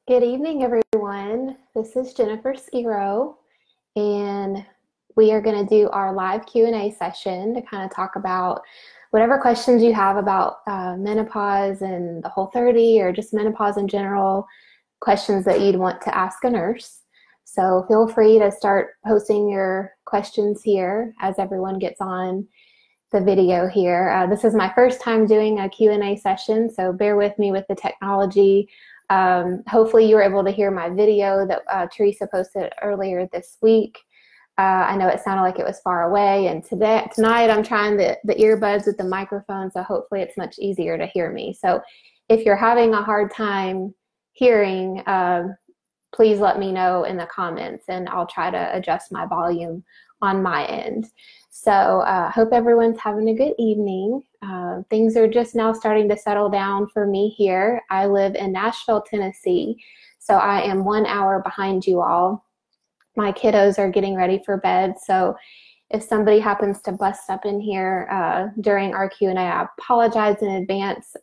Good evening, everyone. This is Jennifer Skiro, and we are going to do our live Q&A session to kind of talk about whatever questions you have about menopause and the Whole30 or just menopause in general, questions that you'd want to ask a nurse. So feel free to start posting your questions here as everyone gets on the video here. This is my first time doing a Q&A session, so bear with me with the technology. Hopefully you were able to hear my video that Theresa posted earlier this week. I know it sounded like it was far away, and tonight I'm trying the earbuds with the microphone, so hopefully it's much easier to hear me. So if you're having a hard time hearing, please let me know in the comments, and I'll try to adjust my volume on my end. So hope everyone's having a good evening. Things are just now starting to settle down for me here. I live in Nashville, Tennessee, so I am 1 hour behind you all. My kiddos are getting ready for bed, so if somebody happens to bust up in here during our Q&A, I apologize in advance,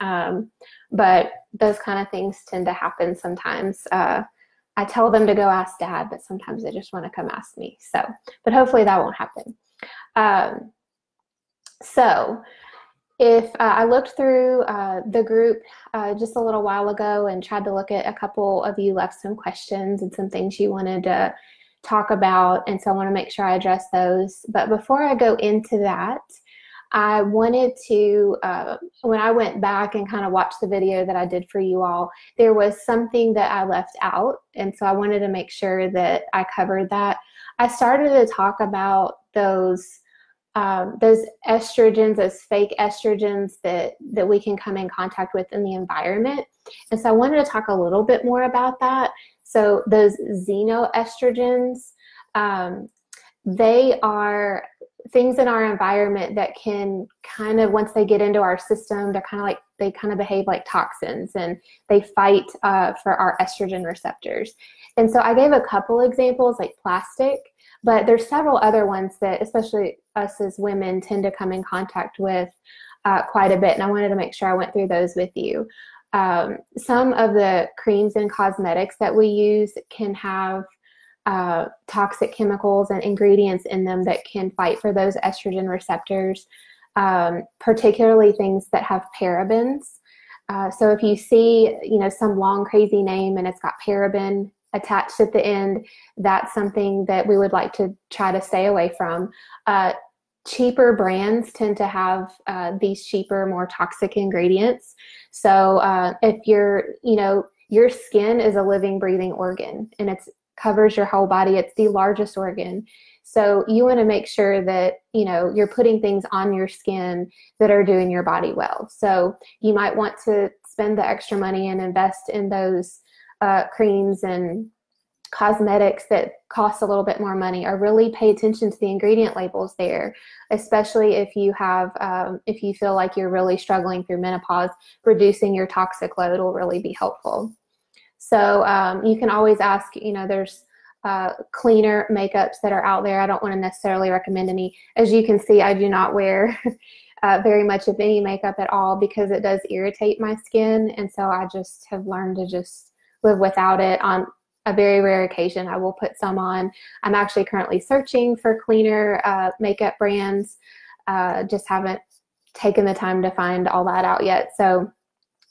but those kind of things tend to happen sometimes. I tell them to go ask Dad, but sometimes they just want to come ask me. So, but hopefully that won't happen. So if I looked through the group just a little while ago and tried to look at a couple of you left some questions and some things you wanted to talk about, and so I want to make sure I address those. But before I go into that, I wanted to, when I went back and kind of watched the video that I did for you all, there was something that I left out, and so I wanted to make sure that I covered that. I started to talk about those estrogens, those fake estrogens that we can come in contact with in the environment. And so I wanted to talk a little bit more about that. So those xenoestrogens, they are things in our environment that can kind of, once they get into our system, they're kind of like, they kind of behave like toxins, and they fight for our estrogen receptors. And so I gave a couple examples like plastic, but there's several other ones that especially us as women tend to come in contact with quite a bit, and I wanted to make sure I went through those with you. Some of the creams and cosmetics that we use can have toxic chemicals and ingredients in them that can fight for those estrogen receptors, particularly things that have parabens. So if you see, some long crazy name and it's got paraben attached at the end, that's something that we would like to try to stay away from. Cheaper brands tend to have these cheaper, more toxic ingredients. So if your skin is a living, breathing organ, and it covers your whole body. It's the largest organ. So you want to make sure that, you're putting things on your skin that are doing your body well. So you might want to spend the extra money and invest in those creams and cosmetics that cost a little bit more money, or really pay attention to the ingredient labels there, especially if you have, if you feel like you're really struggling through menopause. Reducing your toxic load will really be helpful. So you can always ask, there's cleaner makeups that are out there. I don't want to necessarily recommend any. As you can see, I do not wear very much of any makeup at all because it does irritate my skin. And so I just have learned to just live without it. On a very rare occasion, I will put some on. I'm actually currently searching for cleaner makeup brands. Just haven't taken the time to find all that out yet. So,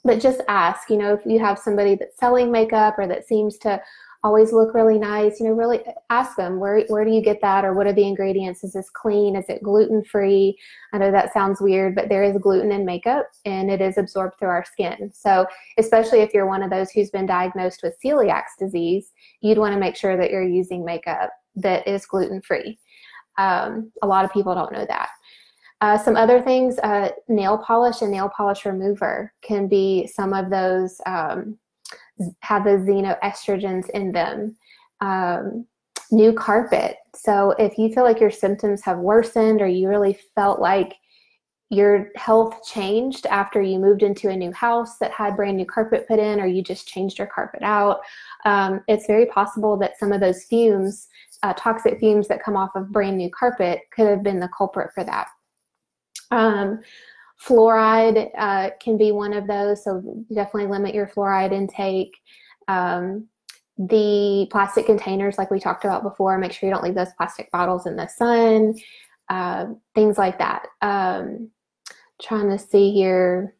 but just ask, if you have somebody that's selling makeup or that seems to always look really nice, really ask them, where do you get that, or what are the ingredients? Is this clean? Is it gluten-free? I know that sounds weird, but there is gluten in makeup, and it is absorbed through our skin. So especially if you're one of those who's been diagnosed with celiac disease, you'd want to make sure that you're using makeup that is gluten-free. A lot of people don't know that. Some other things, nail polish and nail polish remover can be some of those, have the xenoestrogens in them. New carpet. So if you feel like your symptoms have worsened, or you really felt like your health changed after you moved into a new house that had brand new carpet put in, or you just changed your carpet out, it's very possible that some of those fumes, toxic fumes that come off of brand new carpet, could have been the culprit for that. Fluoride can be one of those, so definitely limit your fluoride intake. The plastic containers, like we talked about before, make sure you don't leave those plastic bottles in the sun, things like that. Trying to see here.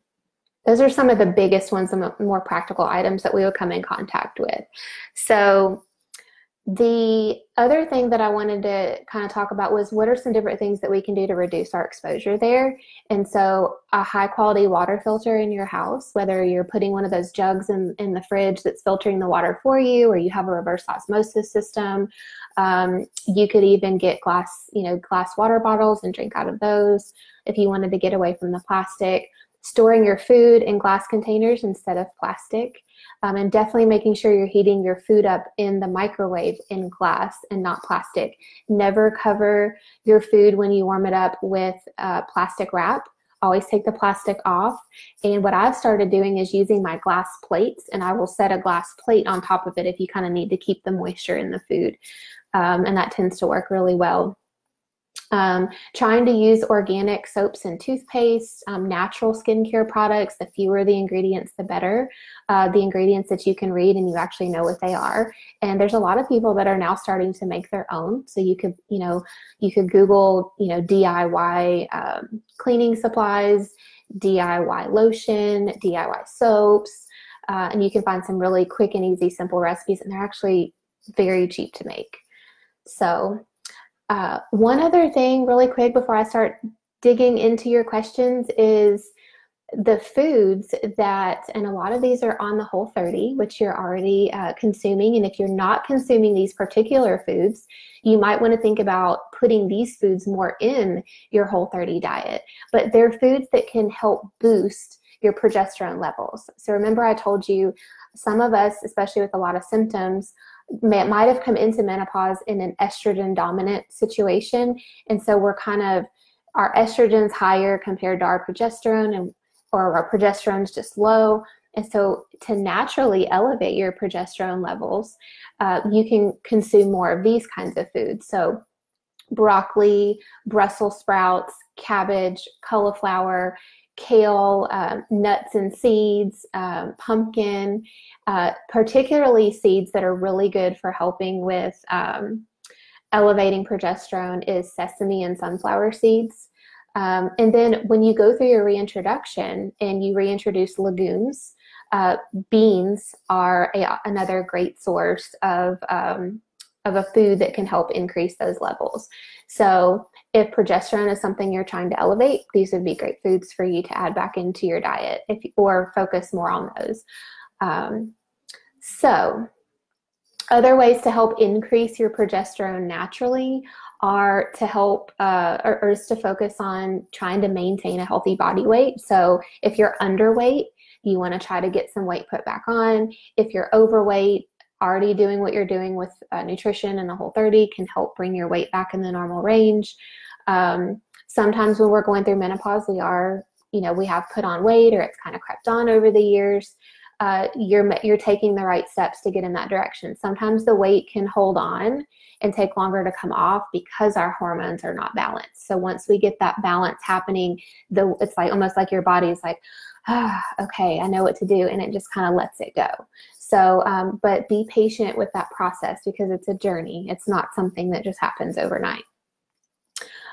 Those are some of the biggest ones, the more practical items that we would come in contact with. So the other thing that I wanted to kind of talk about was what are some different things that we can do to reduce our exposure there. And so a high quality water filter in your house, whether you're putting one of those jugs in the fridge that's filtering the water for you, or you have a reverse osmosis system. You could even get glass water bottles and drink out of those if you wanted to get away from the plastic. Storing your food in glass containers instead of plastic. And definitely making sure you're heating your food up in the microwave in glass and not plastic. Never cover your food when you warm it up with plastic wrap. Always take the plastic off. And what I've started doing is using my glass plates, and I will set a glass plate on top of it if you kind of need to keep the moisture in the food. And that tends to work really well. Trying to use organic soaps and toothpaste, natural skincare products. The fewer the ingredients, the better. The ingredients that you can read and you actually know what they are. And there's a lot of people that are now starting to make their own. So you could Google, DIY cleaning supplies, DIY lotion, DIY soaps, and you can find some really quick and easy, simple recipes, and they're actually very cheap to make. So one other thing really quick before I start digging into your questions is the foods that, and a lot of these are on the Whole30, which you're already consuming. And if you're not consuming these particular foods, you might want to think about putting these foods more in your Whole30 diet. But they're foods that can help boost your progesterone levels. So remember I told you some of us, especially with a lot of symptoms, might have come into menopause in an estrogen dominant situation. And so our estrogen's higher compared to our progesterone, or our progesterone's just low. And so to naturally elevate your progesterone levels, you can consume more of these kinds of foods. So broccoli, Brussels sprouts, cabbage, cauliflower, kale, nuts and seeds, pumpkin, particularly seeds that are really good for helping with elevating progesterone is sesame and sunflower seeds. And then when you go through your reintroduction and you reintroduce legumes, beans are another great source of a food that can help increase those levels. So if progesterone is something you're trying to elevate, these would be great foods for you to add back into your diet or focus more on those. So other ways to help increase your progesterone naturally are to help or is to focus on trying to maintain a healthy body weight. So if you're underweight, you want to try to get some weight put back on. If you're overweight, already doing what you're doing with nutrition and the Whole30 can help bring your weight back in the normal range. Sometimes when we're going through menopause, we have put on weight or it's kind of crept on over the years. You're taking the right steps to get in that direction. Sometimes the weight can hold on and take longer to come off because our hormones are not balanced. So once we get that balance happening, it's like almost like your body's like, okay, I know what to do, and it just kind of lets it go. So, but be patient with that process because it's a journey. It's not something that just happens overnight.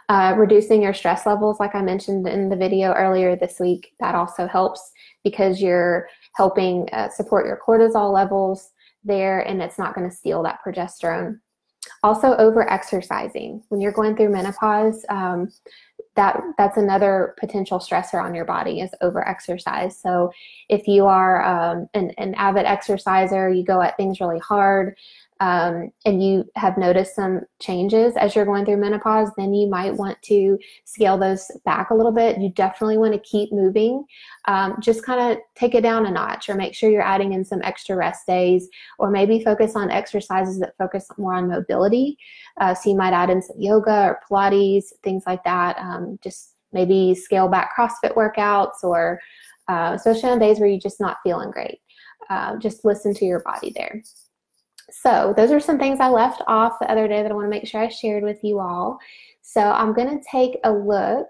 Reducing your stress levels, like I mentioned in the video earlier this week, that also helps because you're helping support your cortisol levels there, and it's not going to steal that progesterone. Also, over-exercising. When you're going through menopause, that's another potential stressor on your body is over-exercise. So if you are an avid exerciser, you go at things really hard, and you have noticed some changes as you're going through menopause, then you might want to scale those back a little bit. You definitely want to keep moving. Just kind of take it down a notch, or make sure you're adding in some extra rest days, or maybe focus on exercises that focus more on mobility. So you might add in some yoga or Pilates, things like that. Just maybe scale back CrossFit workouts, or especially on days where you're just not feeling great. Just listen to your body there. So those are some things I left off the other day that I want to make sure I shared with you all. So I'm going to take a look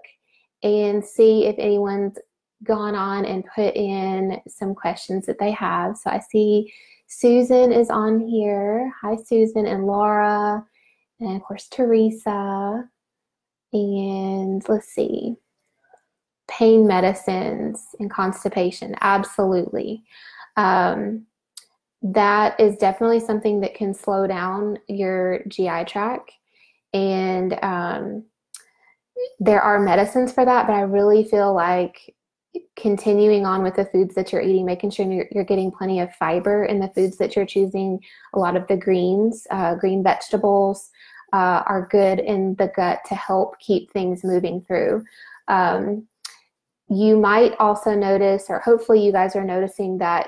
and see if anyone's gone on and put in some questions that they have. So I see Susan is on here. Hi, Susan and Laura, and of course, Theresa. And let's see, pain medicines and constipation. Absolutely. That is definitely something that can slow down your GI tract. And there are medicines for that, but I really feel like continuing on with the foods that you're eating, making sure you're getting plenty of fiber in the foods that you're choosing. A lot of the greens, green vegetables are good in the gut to help keep things moving through. You might also notice, or hopefully you guys are noticing, that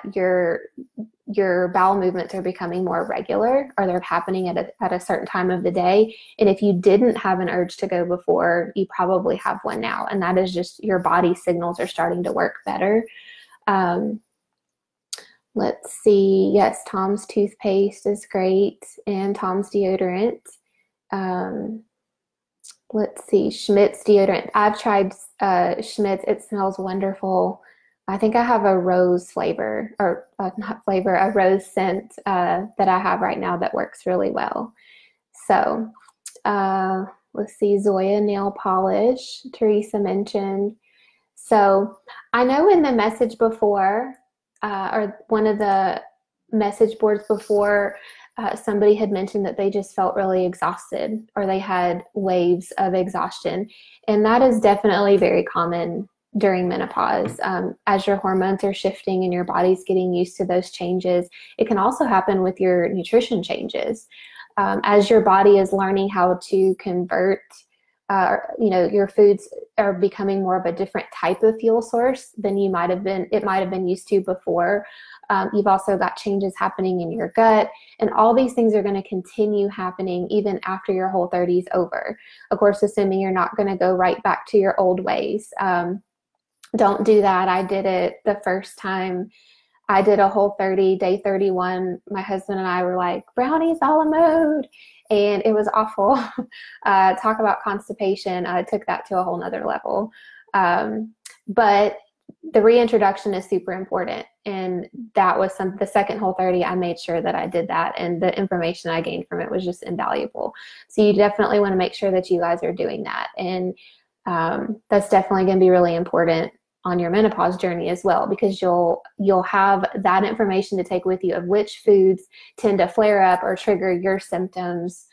your bowel movements are becoming more regular, or they're happening at a certain time of the day. And if you didn't have an urge to go before, you probably have one now. And that is just your body signals are starting to work better. Let's see. Yes, Tom's toothpaste is great, and Tom's deodorant. Let's see, Schmidt's deodorant. I've tried Schmidt's. It smells wonderful. I think I have a rose flavor, or not flavor, a rose scent that I have right now that works really well. So let's see, Zoya nail polish, Theresa mentioned. So I know in the message before, or one of the message boards before, somebody had mentioned that they just felt really exhausted, or they had waves of exhaustion. And that is definitely very common during menopause. As your hormones are shifting and your body's getting used to those changes. It can also happen with your nutrition changes. As your body is learning how to convert, your foods are becoming more of a different type of fuel source than it might have been used to before. You've also got changes happening in your gut, and all these things are going to continue happening even after your Whole30 is over. Of course, assuming you're not going to go right back to your old ways. Don't do that. I did it the first time I did a Whole30, day 31. My husband and I were like, brownies a la mode. And it was awful. Talk about constipation. I took that to a whole nother level. But the reintroduction is super important. And that was the second Whole30, I made sure that I did that. And the information I gained from it was just invaluable. So you definitely want to make sure that you guys are doing that. And that's definitely going to be really important on your menopause journey as well, because you'll have that information to take with you of which foods tend to flare up or trigger your symptoms.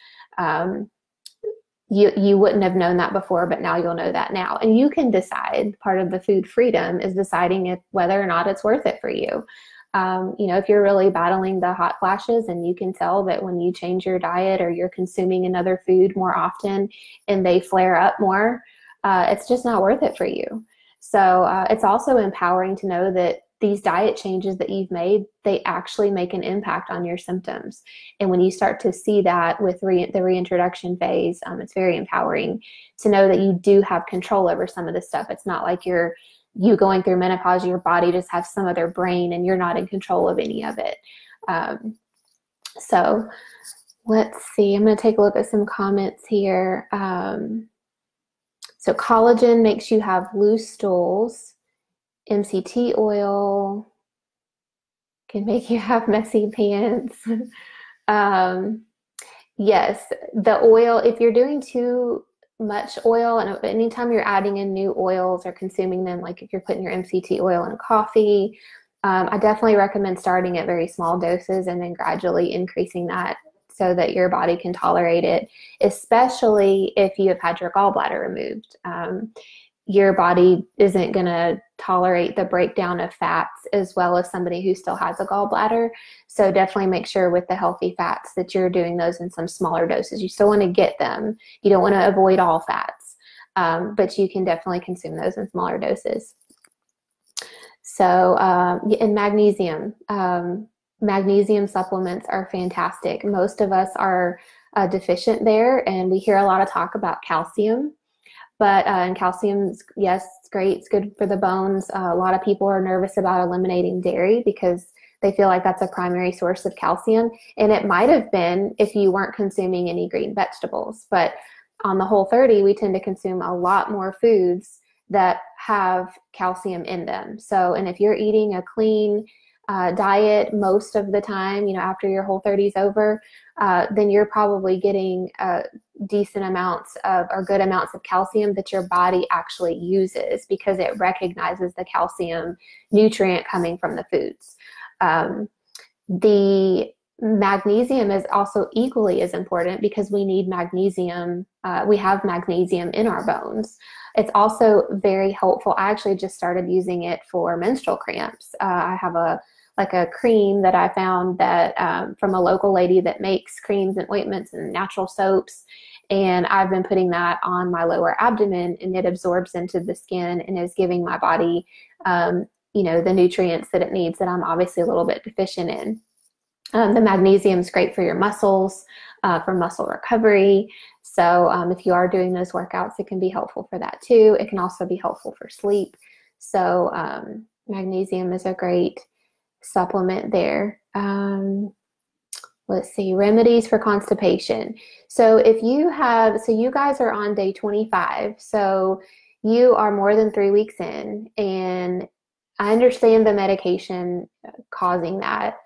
You wouldn't have known that before, but now you'll know that now. And you can decide. Part of the food freedom is deciding whether or not it's worth it for you. If you're really battling the hot flashes and you can tell that when you change your diet or you're consuming another food more often and they flare up more, it's just not worth it for you. So it's also empowering to know that these diet changes that you've made, they actually make an impact on your symptoms. And when you start to see that with the reintroduction phase, it's very empowering to know that you do have control over some of this stuff. It's not like you going through menopause, your body just has some other brain and you're not in control of any of it. So let's see, I'm going to take a look at some comments here. So collagen makes you have loose stools. MCT oil can make you have messy pants. Yes, the oil, if you're doing too much oil, and anytime you're adding in new oils or consuming them, like if you're putting your MCT oil in coffee, I definitely recommend starting at very small doses and then gradually increasing that so that your body can tolerate it, especially if you have had your gallbladder removed. Your body isn't going to tolerate the breakdown of fats as well as somebody who still has a gallbladder. So definitely make sure with the healthy fats that you're doing those in some smaller doses. You still want to get them. You don't want to avoid all fats, but you can definitely consume those in smaller doses. So, and magnesium. Magnesium supplements are fantastic. Most of us are deficient there, and we hear a lot of talk about calcium. But and calcium's, yes, it's great. It's good for the bones. A lot of people are nervous about eliminating dairy because they feel like that's a primary source of calcium. And it might have been if you weren't consuming any green vegetables. But on the Whole30, we tend to consume a lot more foods that have calcium in them. So, and if you're eating a clean, diet most of the time, after your Whole30 is over, then you're probably getting decent amounts of, or good amounts of calcium that your body actually uses because it recognizes the calcium nutrient coming from the foods. The magnesium is also equally as important because we need magnesium. We have magnesium in our bones. It's also very helpful. I actually just started using it for menstrual cramps. I have a cream that I found that from a local lady that makes creams and ointments and natural soaps. And I've been putting that on my lower abdomen, and it absorbs into the skin and is giving my body, the nutrients that it needs that I'm obviously a little bit deficient in. The magnesium is great for your muscles, for muscle recovery. So if you are doing those workouts, it can be helpful for that too. It can also be helpful for sleep. So magnesium is a great supplement there. Let's see, remedies for constipation. So you guys are on day 25. So you are more than 3 weeks in, and I understand the medication causing that.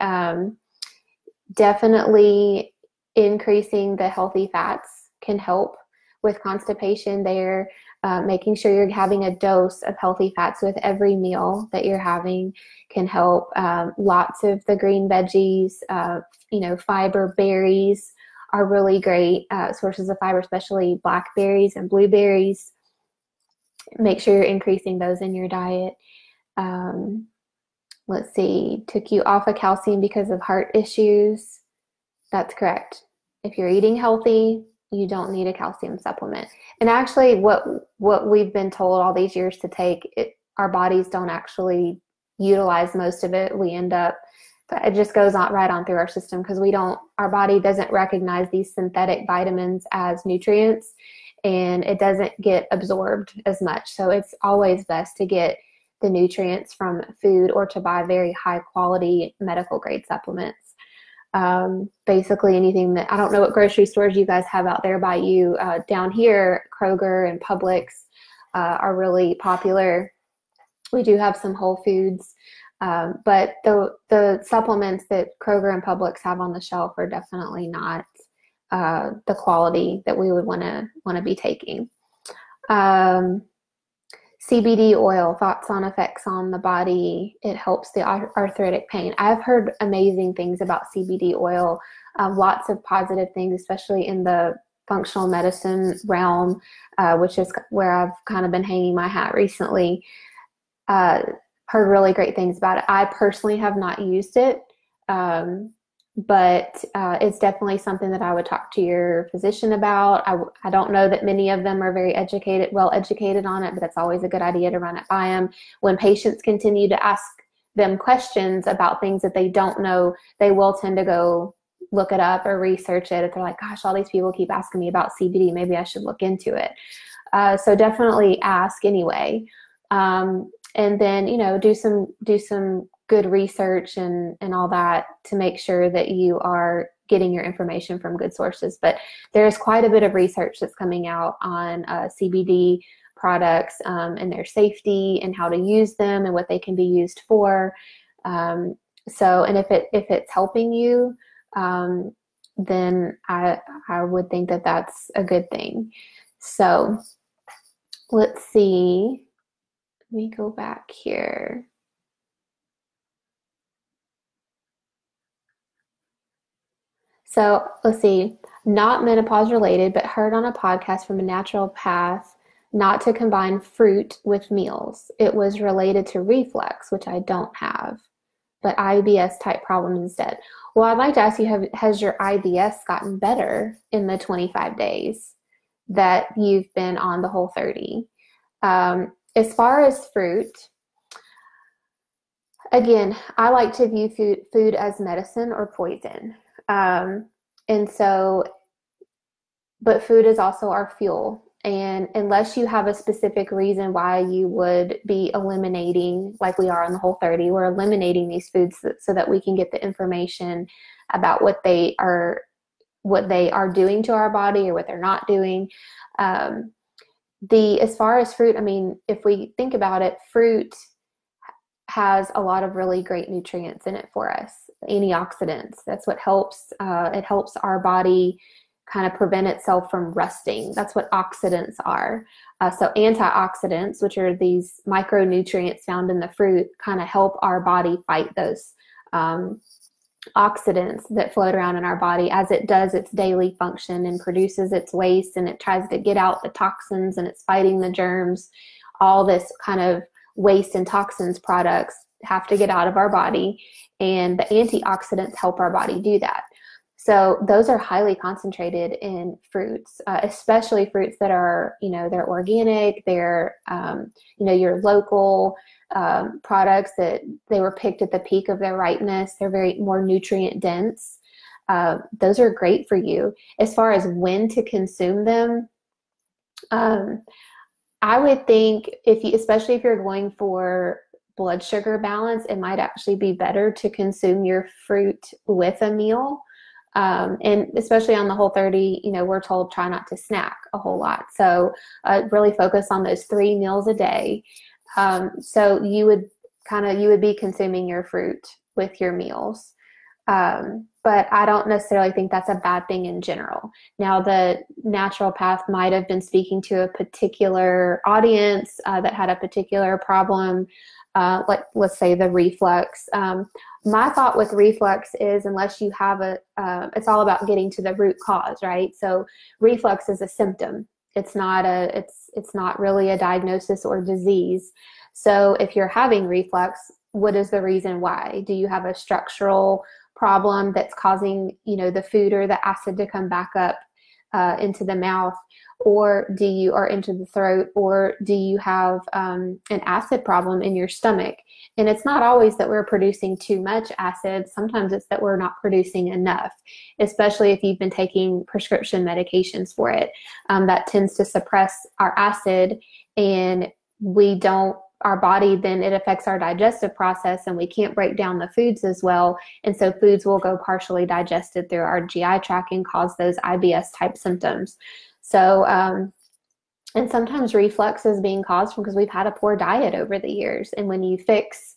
Definitely increasing the healthy fats can help with constipation there. Making sure you're having a dose of healthy fats with every meal that you're having can help. Lots of the green veggies, fiber, berries are really great sources of fiber, especially blackberries and blueberries. Make sure you're increasing those in your diet. Let's see, took you off of calcium because of heart issues. That's correct. If you're eating healthy, you don't need a calcium supplement. And actually what we've been told all these years to take, our bodies don't actually utilize most of it. We end up, it just goes on right on through our system because our body doesn't recognize these synthetic vitamins as nutrients, and it doesn't get absorbed as much. So it's always best to get the nutrients from food or to buy very high quality medical grade supplements. Basically anything that, I don't know what grocery stores you guys have out there by you. Down here, Kroger and Publix are really popular. We do have some Whole Foods, but the supplements that Kroger and Publix have on the shelf are definitely not the quality that we would want to be taking. CBD oil, thoughts on effects on the body. It helps the arthritic pain. I've heard amazing things about CBD oil, lots of positive things, especially in the functional medicine realm, which is where I've kind of been hanging my hat recently. Heard really great things about it. I personally have not used it, but it's definitely something that I would talk to your physician about. I don't know that many of them are very well educated on it, but it's always a good idea to run it by them. When patients continue to ask them questions about things that they don't know, they will tend to go look it up or research it. If they're like, gosh, all these people keep asking me about CBD, maybe I should look into it. So definitely ask anyway. And then, do some good research and all that to make sure that you are getting your information from good sources. But there's quite a bit of research that's coming out on CBD products and their safety and how to use them and what they can be used for. And if it's helping you, then I would think that that's a good thing. So let's see. Let me go back here. So let's see, not menopause related, but heard on a podcast from a naturopath not to combine fruit with meals. It was related to reflux, which I don't have, but IBS type problems instead. Well, I'd like to ask you, has your IBS gotten better in the 25 days that you've been on the Whole30? As far as fruit, again, I like to view food as medicine or poison. And so, but food is also our fuel. And unless you have a specific reason why you would be eliminating, like we are on the Whole30, we're eliminating these foods so that we can get the information about what they are doing to our body or what they're not doing. As far as fruit, I mean, if we think about it, fruit has a lot of really great nutrients in it for us. Antioxidants, that's what helps. It helps our body kind of prevent itself from rusting. That's what oxidants are. So antioxidants, which are these micronutrients found in the fruit, kind of help our body fight those oxidants that float around in our body as it does its daily function and produces its waste, and it tries to get out the toxins, and it's fighting the germs. All this kind of waste and toxins products have to get out of our body, and the antioxidants help our body do that. So those are highly concentrated in fruits, especially fruits that are, they're organic, they're, your local products that they were picked at the peak of their ripeness. They're very more nutrient dense. Those are great for you. As far as when to consume them, I would think especially if you're going for blood sugar balance, it might actually be better to consume your fruit with a meal. And especially on the Whole30, we're told try not to snack a whole lot. So really focus on those 3 meals a day. So you would be consuming your fruit with your meals. But I don't necessarily think that's a bad thing in general. Now, the naturopath might have been speaking to a particular audience that had a particular problem, like let's say the reflux. My thought with reflux is unless you have it's all about getting to the root cause, right? So reflux is a symptom. It's not really a diagnosis or disease. So if you're having reflux, what is the reason why? Do you have a structural problem that's causing, the food or the acid to come back up into the mouth, or into the throat, or do you have an acid problem in your stomach? And it's not always that we're producing too much acid. Sometimes it's that we're not producing enough, especially if you've been taking prescription medications for it. That tends to suppress our acid, and our body, then it affects our digestive process, and we can't break down the foods as well. And so foods will go partially digested through our GI tract and cause those IBS type symptoms. So, and sometimes reflux is being caused because we've had a poor diet over the years. And when you fix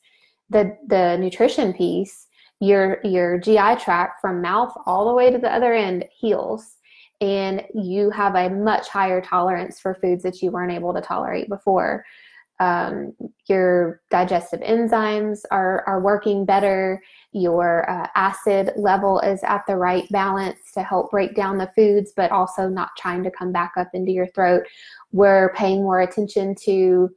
the nutrition piece, your GI tract from mouth all the way to the other end heals, and you have a much higher tolerance for foods that you weren't able to tolerate before. Your digestive enzymes are working better. Your acid level is at the right balance to help break down the foods, but also not trying to come back up into your throat. We're paying more attention to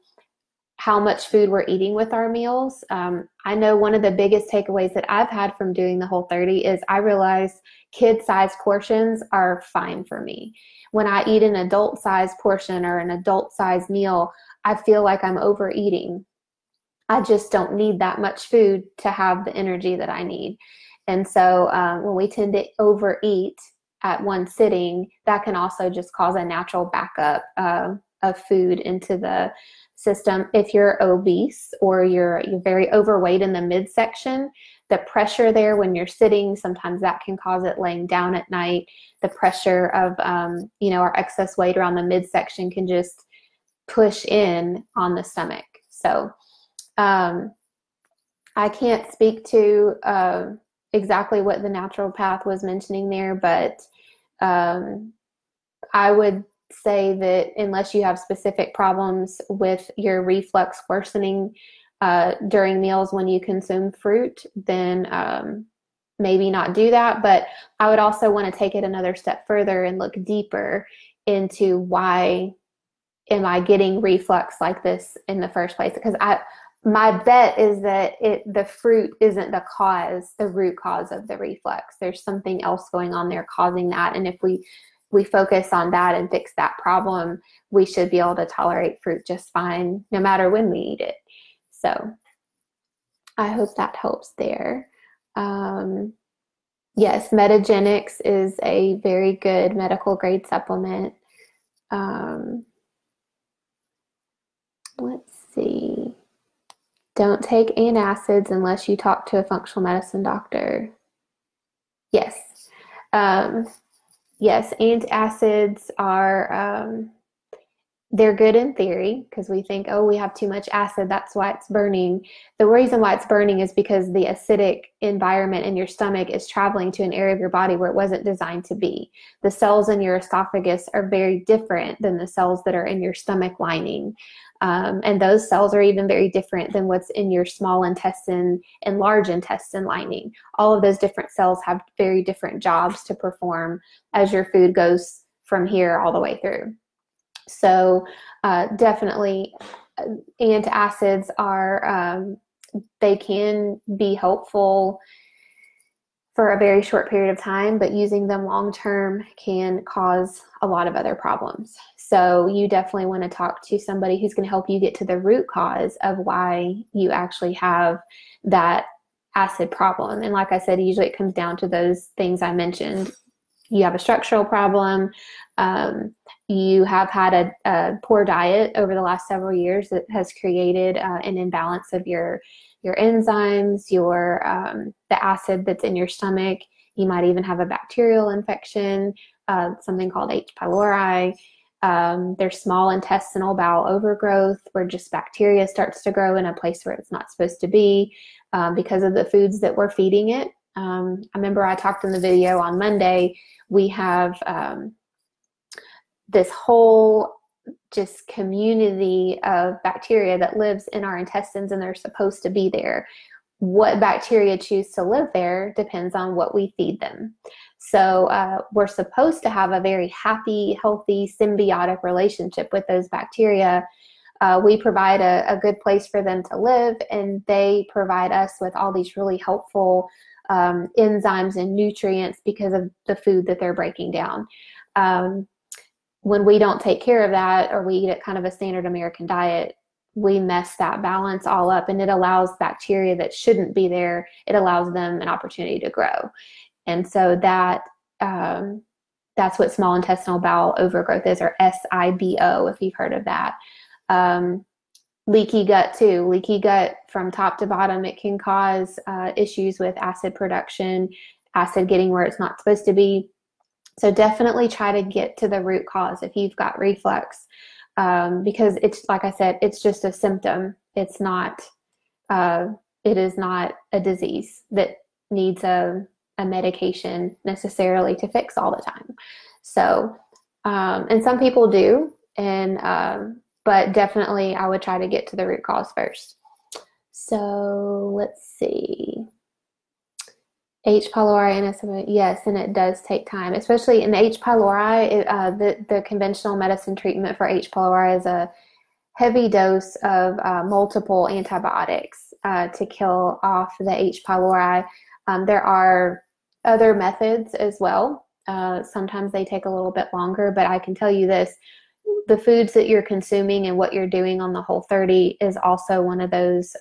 how much food we're eating with our meals. I know one of the biggest takeaways that I've had from doing the Whole30 is I realized kid-sized portions are fine for me. When I eat an adult-sized portion or an adult-sized meal, I feel like I'm overeating. I just don't need that much food to have the energy that I need. And so when we tend to overeat at one sitting, that can also just cause a natural backup of food into the system. If you're obese or you're very overweight in the midsection, the pressure there when you're sitting, sometimes that can cause it laying down at night. The pressure of our excess weight around the midsection can just push in on the stomach. So I can't speak to exactly what the naturopath was mentioning there, but I would say that unless you have specific problems with your reflux worsening during meals when you consume fruit, then maybe not do that. But I would also want to take it another step further and look deeper into why am I getting reflux like this in the first place? Because my bet is that the fruit isn't the root cause of the reflux. There's something else going on there causing that. And if we focus on that and fix that problem, we should be able to tolerate fruit just fine, no matter when we eat it. So I hope that helps there. Yes, Metagenics is a very good medical grade supplement. Let's see. Don't take antacids unless you talk to a functional medicine doctor. Yes. Yes, antacids are They're good in theory because we think, oh, we have too much acid, that's why it's burning. The reason why it's burning is because the acidic environment in your stomach is traveling to an area of your body where it wasn't designed to be. The cells in your esophagus are very different than the cells that are in your stomach lining. And those cells are even very different than what's in your small intestine and large intestine lining. All of those different cells have very different jobs to perform as your food goes from here all the way through. So definitely antacids are, they can be helpful for a very short period of time, but using them long term can cause a lot of other problems. So you definitely want to talk to somebody who's going to help you get to the root cause of why you actually have that acid problem. And like I said, usually it comes down to those things I mentioned. You have a structural problem. You have had a poor diet over the last several years that has created an imbalance of your enzymes, the acid that's in your stomach. You might even have a bacterial infection, something called H. pylori. There's small intestinal bowel overgrowth where just bacteria starts to grow in a place where it's not supposed to be because of the foods that we're feeding it. I remember I talked in the video on Monday, we have this whole just community of bacteria that lives in our intestines, and they're supposed to be there. What bacteria choose to live there depends on what we feed them. So we're supposed to have a very happy, healthy, symbiotic relationship with those bacteria. We provide a good place for them to live, and they provide us with all these really helpful enzymes and nutrients because of the food that they're breaking down. When we don't take care of that, or we eat at kind of a standard American diet, we mess that balance all up, and it allows bacteria that shouldn't be there, it allows them an opportunity to grow. And so that's what small intestinal bowel overgrowth is, or SIBO, if you've heard of that. Leaky gut too. Leaky gut from top to bottom, it can cause issues with acid production, acid getting where it's not supposed to be. So definitely try to get to the root cause if you've got reflux, because it's, like I said, it's just a symptom. It's not, it is not a disease that needs a medication necessarily to fix all the time. So, and some people do, but definitely I would try to get to the root cause first. So let's see. H. pylori and yes, and it does take time, especially in the H. pylori. The conventional medicine treatment for H. pylori is a heavy dose of multiple antibiotics to kill off the H. pylori. There are other methods as well. Sometimes they take a little bit longer, but I can tell you this, the foods that you're consuming and what you're doing on the Whole30 is also one of those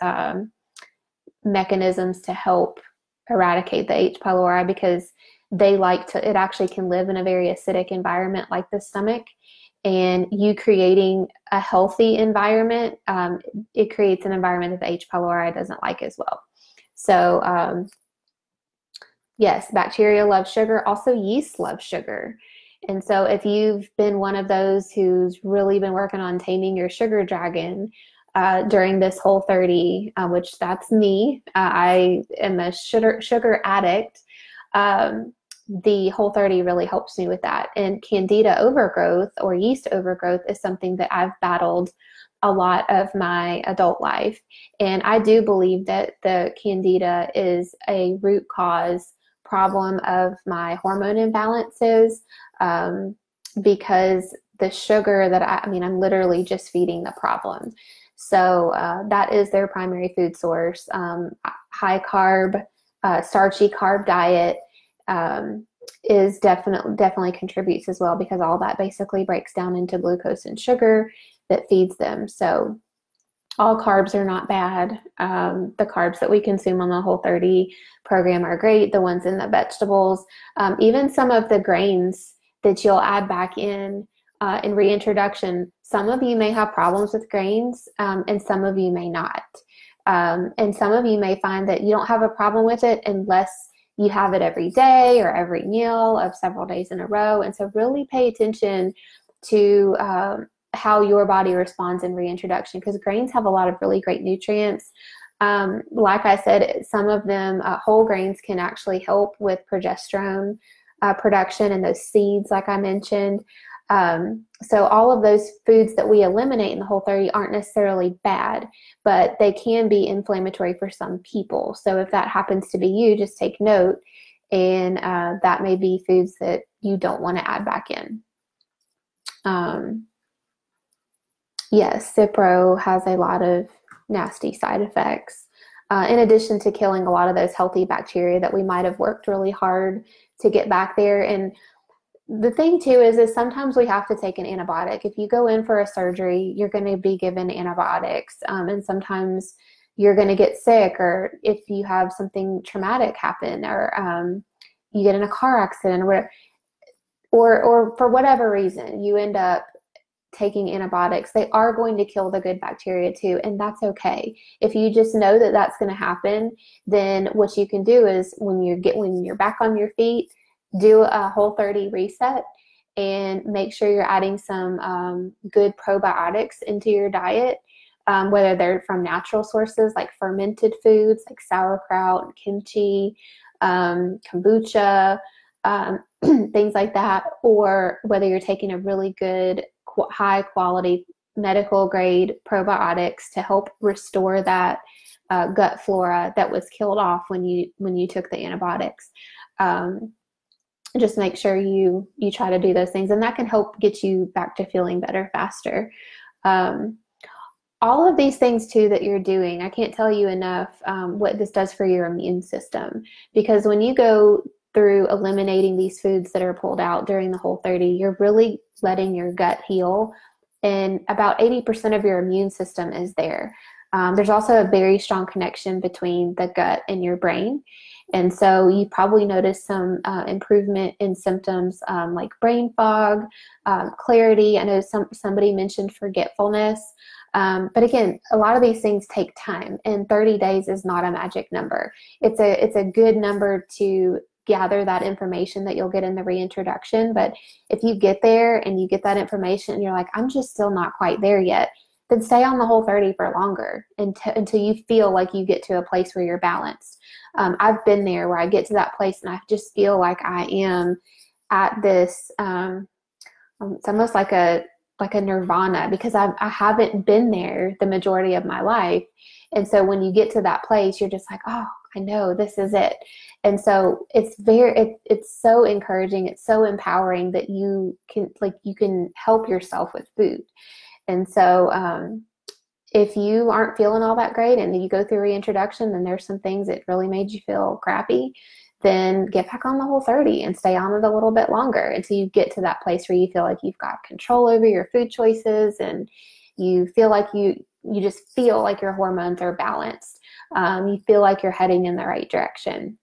mechanisms to help eradicate the H. pylori, because it actually can live in a very acidic environment like the stomach, and you creating a healthy environment, it creates an environment that the H. pylori doesn't like as well. So yes, bacteria love sugar, also yeast love sugar. And so if you've been one of those who's really been working on taming your sugar dragon during this Whole30, which that's me, I am a sugar addict, the Whole30 really helps me with that. And candida overgrowth or yeast overgrowth is something that I've battled a lot of my adult life. And I do believe that the candida is a root cause problem of my hormone imbalances, because the sugar that I'm literally just feeding the problem. So that is their primary food source. High carb, starchy carb diet is definitely contributes as well, because all that basically breaks down into glucose and sugar that feeds them. So all carbs are not bad. The carbs that we consume on the Whole30 program are great. The ones in the vegetables, even some of the grains that you'll add back in reintroduction. Some of you may have problems with grains, and some of you may not. And some of you may find that you don't have a problem with it unless you have it every day or every meal of several days in a row. And so really pay attention to how your body responds in reintroduction, because grains have a lot of really great nutrients. Like I said, some of them, whole grains can actually help with progesterone production, and those seeds, like I mentioned. So all of those foods that we eliminate in the Whole30 aren't necessarily bad, but they can be inflammatory for some people. So if that happens to be you, just take note, and that may be foods that you don't want to add back in. Yes, Cipro has a lot of nasty side effects. In addition to killing a lot of those healthy bacteria that we might have worked really hard to get back there. And the thing too is sometimes we have to take an antibiotic. If you go in for a surgery, you're going to be given antibiotics, and sometimes you're going to get sick, or if you have something traumatic happen, or you get in a car accident, or for whatever reason you end up taking antibiotics, they are going to kill the good bacteria too, and that's okay. If you just know that that's going to happen, then what you can do is when you're back on your feet, do a Whole30 reset and make sure you're adding some good probiotics into your diet, whether they're from natural sources like fermented foods like sauerkraut, kimchi, kombucha, things like that, or whether you're taking a really good high quality medical grade probiotics to help restore that gut flora that was killed off when you took the antibiotics. Just make sure you try to do those things, and that can help get you back to feeling better faster. All of these things too that you're doing, I can't tell you enough what this does for your immune system, because when you go through eliminating these foods that are pulled out during the Whole30, you're really letting your gut heal, and about 80% of your immune system is there. There's also a very strong connection between the gut and your brain. And so you probably noticed some improvement in symptoms like brain fog, clarity. I know somebody mentioned forgetfulness. But again, a lot of these things take time, and 30 days is not a magic number. It's a good number to gather that information that you'll get in the reintroduction. But if you get there and you get that information and you're like, I'm just still not quite there yet, then stay on the Whole30 for longer until you feel like you get to a place where you're balanced. I've been there where I get to that place and I just feel like I am at this, it's almost like a nirvana, because I haven't been there the majority of my life. And so when you get to that place, you're just like, oh, I know this is it. And so it's so encouraging. It's so empowering that you can help yourself with food. And so if you aren't feeling all that great and you go through reintroduction, then there's some things that really made you feel crappy, then get back on the Whole30 and stay on it a little bit longer until you get to that place where you feel like you've got control over your food choices, and you feel like you just feel like your hormones are balanced. You feel like you're heading in the right direction.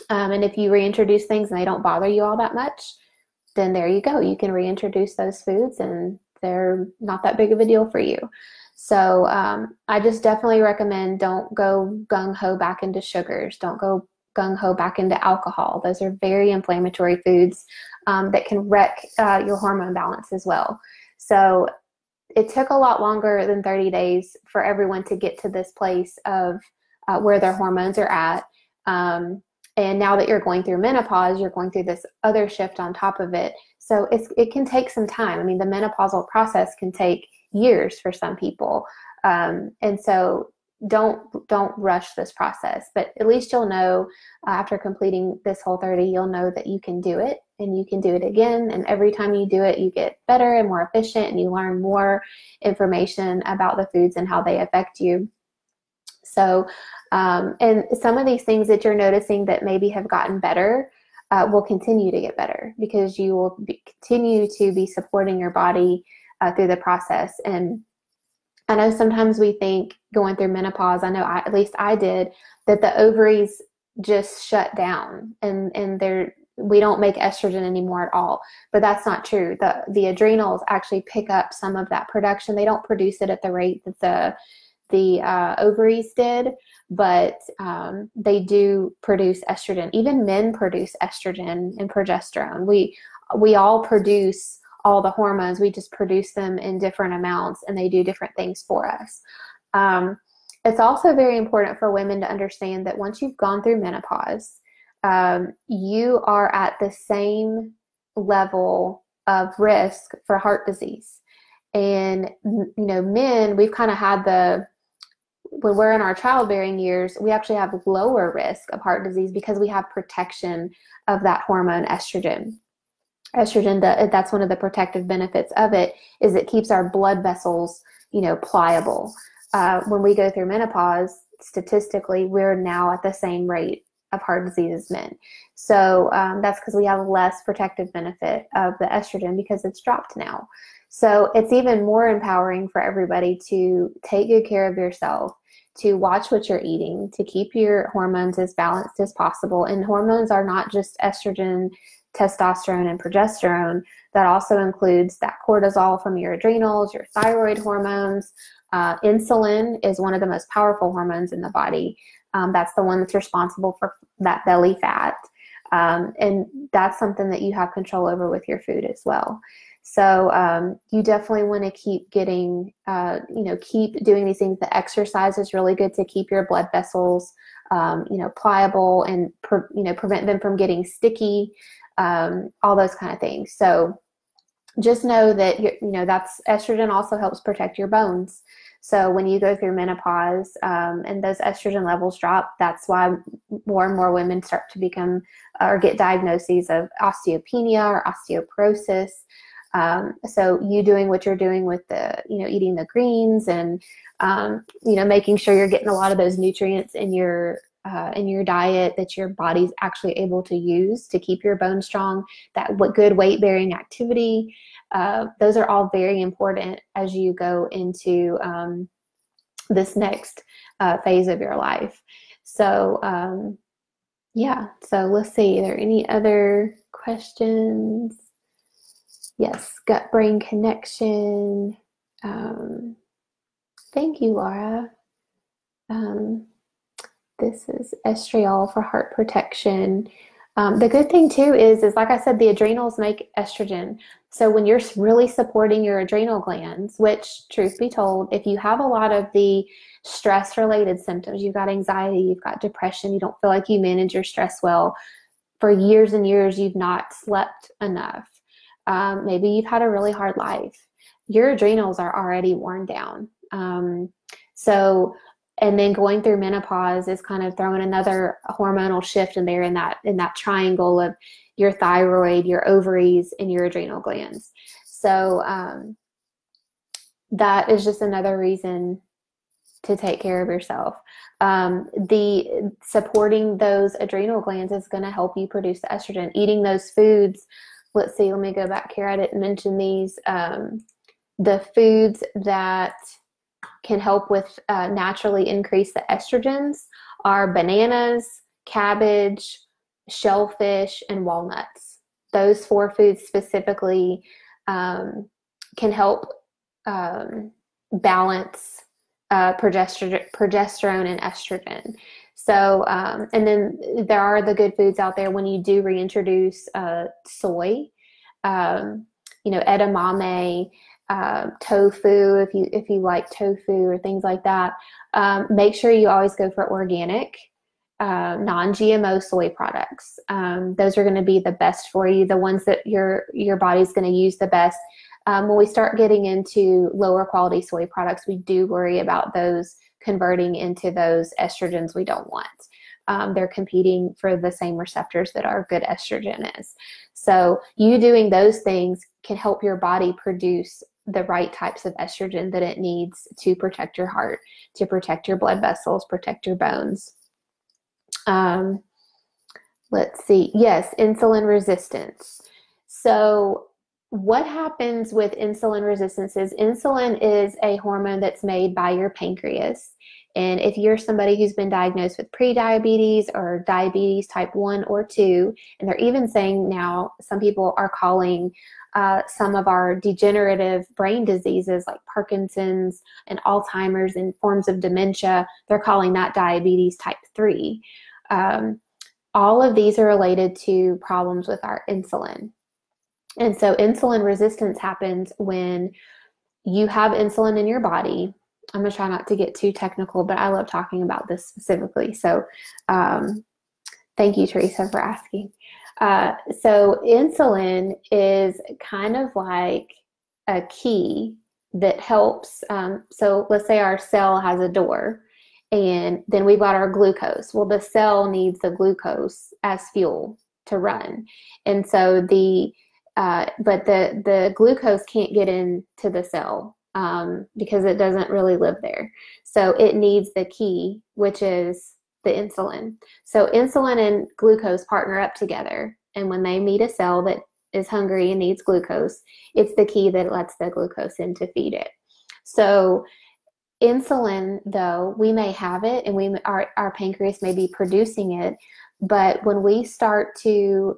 And if you reintroduce things and they don't bother you all that much, then there you go. You can reintroduce those foods and they're not that big of a deal for you. So I just definitely recommend don't go gung-ho back into sugars. Don't go gung-ho back into alcohol. Those are very inflammatory foods that can wreck your hormone balance as well. So it took a lot longer than 30 days for everyone to get to this place of where their hormones are at. And now that you're going through menopause, you're going through this other shift on top of it. So it can take some time. I mean, the menopausal process can take years for some people. And so don't rush this process, but at least you'll know after completing this Whole30, you'll know that you can do it, and you can do it again. And every time you do it, you get better and more efficient, and you learn more information about the foods and how they affect you. So, and some of these things that you're noticing that maybe have gotten better will continue to get better, because you will continue to be supporting your body through the process. And I know sometimes we think going through menopause, I know at least I did, that the ovaries just shut down and we don't make estrogen anymore at all. But that's not true. The adrenals actually pick up some of that production. They don't produce it at the rate that the ovaries did, but they do produce estrogen. Even men produce estrogen and progesterone. We all produce all the hormones. We just produce them in different amounts, and they do different things for us. It's also very important for women to understand that once you've gone through menopause, you are at the same level of risk for heart disease. And, men, we've kind of had when we're in our childbearing years, we actually have lower risk of heart disease because we have protection of that hormone estrogen. Estrogen, that's one of the protective benefits of it, is it keeps our blood vessels, pliable. When we go through menopause, statistically, we're now at the same rate of heart disease as men. So that's because we have less protective benefit of the estrogen because it's dropped now. So it's even more empowering for everybody to take good care of yourself, to watch what you're eating, to keep your hormones as balanced as possible. And hormones are not just estrogen, testosterone, and progesterone. That also includes that cortisol from your adrenals, your thyroid hormones. Insulin is one of the most powerful hormones in the body. That's the one that's responsible for that belly fat. And that's something that you have control over with your food as well. So you definitely want to keep getting, keep doing these things. The exercise is really good to keep your blood vessels, pliable and, prevent them from getting sticky, all those kind of things. So just know that, that's estrogen also helps protect your bones. So when you go through menopause and those estrogen levels drop, that's why more and more women start to become or get diagnoses of osteopenia or osteoporosis. So you doing what you're doing with the, eating the greens and, making sure you're getting a lot of those nutrients in your diet that your body's actually able to use to keep your bones strong, that good weight bearing activity. Those are all very important as you go into this next phase of your life. So so let's see, are there any other questions? Yes, gut-brain connection. Thank you, Laura. This is estriol for heart protection. The good thing too is like I said, the adrenals make estrogen. So when you're really supporting your adrenal glands, which truth be told, if you have a lot of the stress related symptoms, you've got anxiety, you've got depression, you don't feel like you manage your stress well, for years and years, you've not slept enough. Maybe you've had a really hard life. Your adrenals are already worn down. And then going through menopause is kind of throwing another hormonal shift in there in that triangle of your thyroid, your ovaries, and your adrenal glands. So that is just another reason to take care of yourself. The supporting those adrenal glands is going to help you produce the estrogen. Eating those foods. Let's see. Let me go back here. I didn't mention these. The foods that can help with naturally increase the estrogens are bananas, cabbage, shellfish, and walnuts. Those 4 foods specifically can help balance progesterone and estrogen. So, and then there are the good foods out there when you do reintroduce soy, edamame, tofu, if you like tofu or things like that. Make sure you always go for organic, non-GMO soy products. Those are going to be the best for you, the ones that your body's going to use the best. When we start getting into lower quality soy products, we do worry about those converting into those estrogens we don't want. They're competing for the same receptors that our good estrogen is. So you doing those things can help your body produce the right types of estrogen that it needs to protect your heart, to protect your blood vessels, protect your bones. Let's see. Yes, insulin resistance. So what happens with insulin resistance is insulin is a hormone that's made by your pancreas. And if you're somebody who's been diagnosed with prediabetes or diabetes type 1 or 2, and they're even saying now some people are calling some of our degenerative brain diseases like Parkinson's and Alzheimer's and forms of dementia, they're calling that diabetes type 3. All of these are related to problems with our insulin. And so insulin resistance happens when you have insulin in your body. I'm going to try not to get too technical, but I love talking about this specifically. So thank you, Theresa, for asking. So insulin is kind of like a key that helps. So let's say our cell has a door, and then we've got our glucose. Well, the cell needs the glucose as fuel to run. And so but the glucose can't get into the cell because it doesn't really live there. So it needs the key, which is the insulin. So insulin and glucose partner up together. And when they meet a cell that is hungry and needs glucose, it's the key that lets the glucose in to feed it. So insulin, though, we may have it and our pancreas may be producing it, but when we start to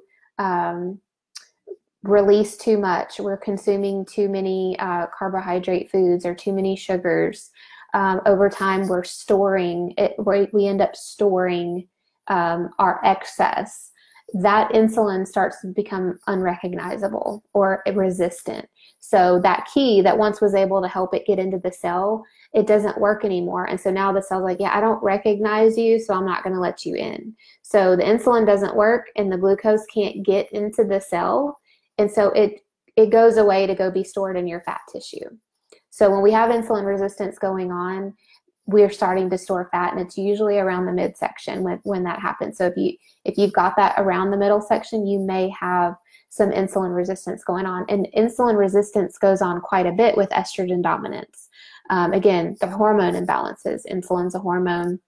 release too much, we're consuming too many carbohydrate foods or too many sugars, over time we're storing it, we end up storing our excess. That insulin starts to become unrecognizable or resistant. So that key that once was able to help it get into the cell, it doesn't work anymore. And so now the cell's like, yeah, I don't recognize you, so I'm not going to let you in. So the insulin doesn't work and the glucose can't get into the cell. And so it goes away to go be stored in your fat tissue. So when we have insulin resistance going on, we're starting to store fat, and it's usually around the midsection when that happens. So if you've got that around the middle section, you may have some insulin resistance going on. And insulin resistance goes on quite a bit with estrogen dominance. Again, the hormone imbalances. Insulin's a hormone,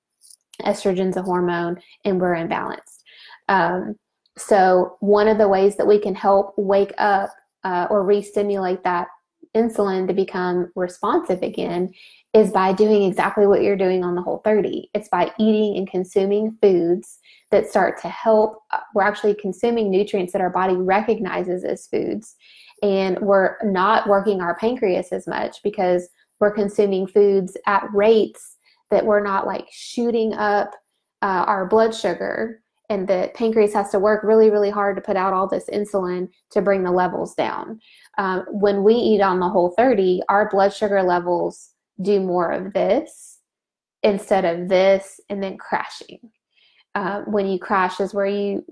estrogen's a hormone, and we're imbalanced. So one of the ways that we can help wake up or re-stimulate that insulin to become responsive again is by doing exactly what you're doing on the Whole30. It's by eating and consuming foods that start to help. We're actually consuming nutrients that our body recognizes as foods, and we're not working our pancreas as much because we're consuming foods at rates that we're not like shooting up our blood sugar, and the pancreas has to work really, really hard to put out all this insulin to bring the levels down. When we eat on the Whole30, our blood sugar levels do more of this instead of this, and then crashing. When you crash is where you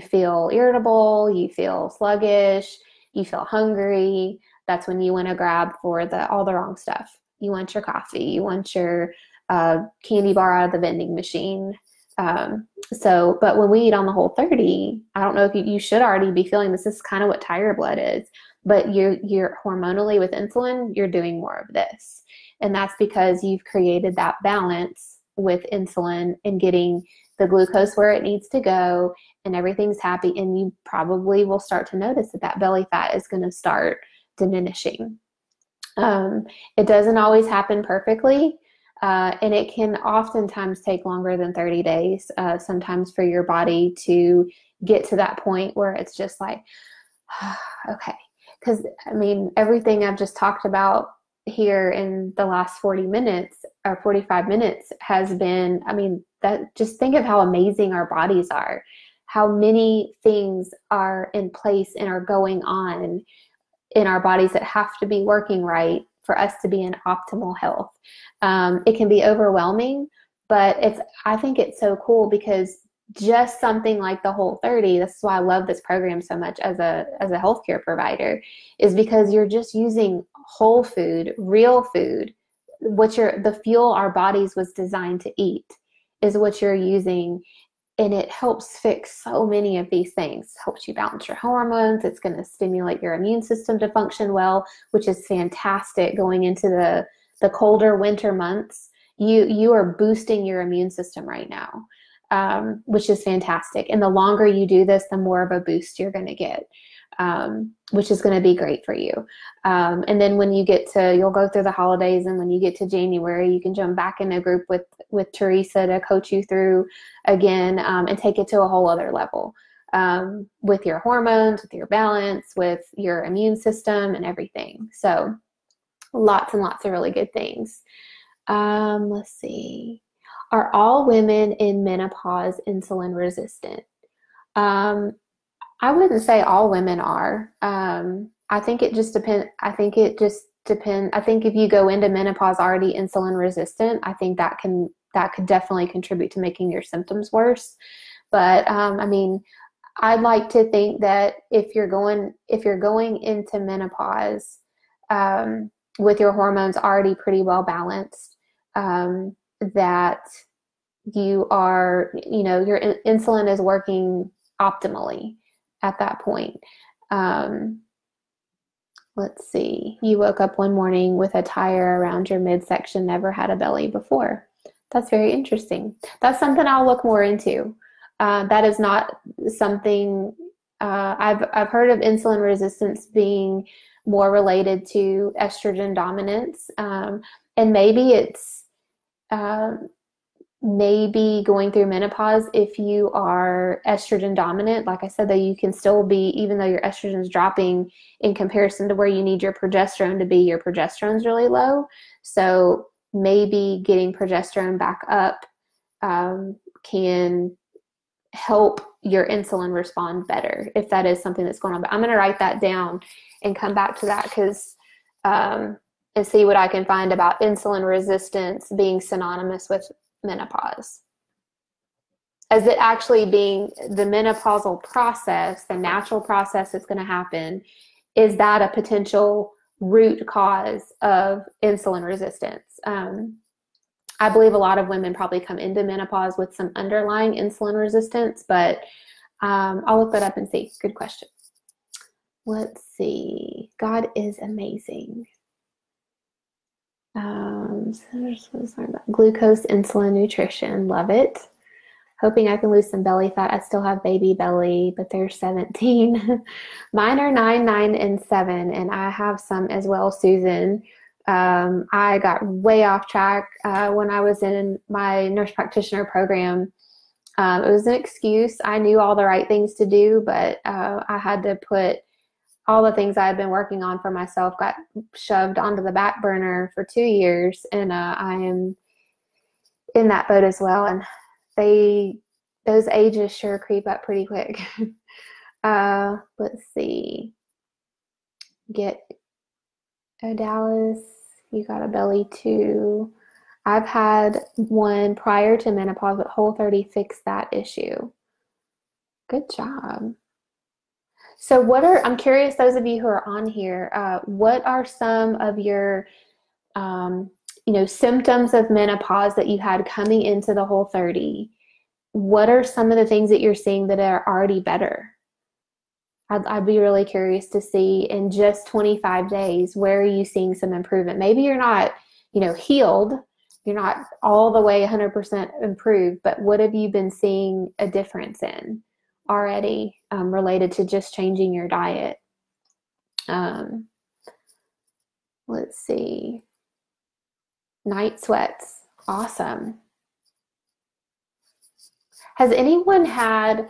feel irritable, you feel sluggish, you feel hungry. That's when you want to grab for all the wrong stuff. You want your coffee, you want your candy bar out of the vending machine. But when we eat on the Whole30, I don't know if you should already be feeling this is kind of what tiger blood is, but you're hormonally with insulin, you're doing more of this. And that's because you've created that balance with insulin and getting the glucose where it needs to go, and everything's happy. And you probably will start to notice that belly fat is going to start diminishing. It doesn't always happen perfectly. And it can oftentimes take longer than 30 days, sometimes for your body to get to that point where it's just like, okay. Because, I mean, everything I've just talked about here in the last 40 minutes or 45 minutes has been, I mean, just think of how amazing our bodies are, how many things are in place and are going on in our bodies that have to be working right for us to be in optimal health. It can be overwhelming, but I think it's so cool because just something like the Whole30, this is why I love this program so much as a healthcare provider, is because you're just using whole food, real food, the fuel our bodies was designed to eat is what you're using. And it helps fix so many of these things. It helps you balance your hormones. It's going to stimulate your immune system to function well, which is fantastic going into the colder winter months. You are boosting your immune system right now, which is fantastic. And the longer you do this, the more of a boost you're going to get, which is going to be great for you. And then when you you'll go through the holidays, and when you get to January, you can jump back in a group with Theresa to coach you through again, and take it to a whole other level, with your hormones, with your balance, with your immune system and everything. So lots and lots of really good things. Let's see. Are all women in menopause insulin resistant? I wouldn't say all women are. I think it just depends. I think it just depends. I think if you go into menopause already insulin resistant, I think that could definitely contribute to making your symptoms worse. But I mean, I'd like to think that if you're going into menopause with your hormones already pretty well balanced, that you are, your insulin is working optimally at that point. Let's see. You woke up one morning with a tire around your midsection, never had a belly before. That's very interesting. That's something I'll look more into. That is not something I've heard of insulin resistance being more related to estrogen dominance, and maybe it's maybe going through menopause. If you are estrogen dominant, like I said, that you can still be, even though your estrogen is dropping in comparison to where you need your progesterone to be, your progesterone's really low. So maybe getting progesterone back up can help your insulin respond better, if that is something that's going on. But I'm going to write that down and come back to that, because and see what I can find about insulin resistance being synonymous with menopause, as it actually being the menopausal process, the natural process that's going to happen. Is that a potential root cause of insulin resistance? I believe a lot of women probably come into menopause with some underlying insulin resistance, but I'll look that up and see. Good question. Let's see. God is amazing. Glucose, insulin, nutrition. Love it. Hoping I can lose some belly fat. I still have baby belly, but they're 17. Mine are 9, 9, and 7, and I have some as well, Susan. I got way off track when I was in my nurse practitioner program. It was an excuse. I knew all the right things to do, but I had to put all the things I had been working on for myself got shoved onto the back burner for 2 years, and I am in that boat as well. And those ages sure creep up pretty quick. Let's see. Dallas, you got a belly too. I've had one prior to menopause, but Whole30 fixed that issue. Good job. So I'm curious, those of you who are on here, what are some of your, symptoms of menopause that you had coming into the Whole30? What are some of the things that you're seeing that are already better? I'd be really curious to see in just 25 days, where are you seeing some improvement? Maybe you're not, healed. You're not all the way 100% improved, but what have you been seeing a difference in already related to just changing your diet? Let's see. Night sweats. Awesome. Has anyone had